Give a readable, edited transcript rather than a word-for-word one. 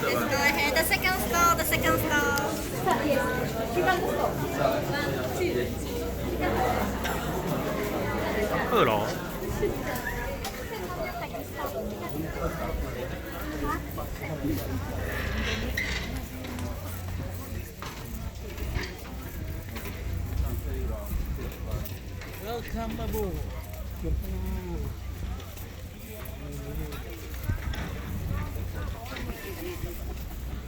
Let's go ahead. The second stall, the second stall. Hello. Welcome, Babu.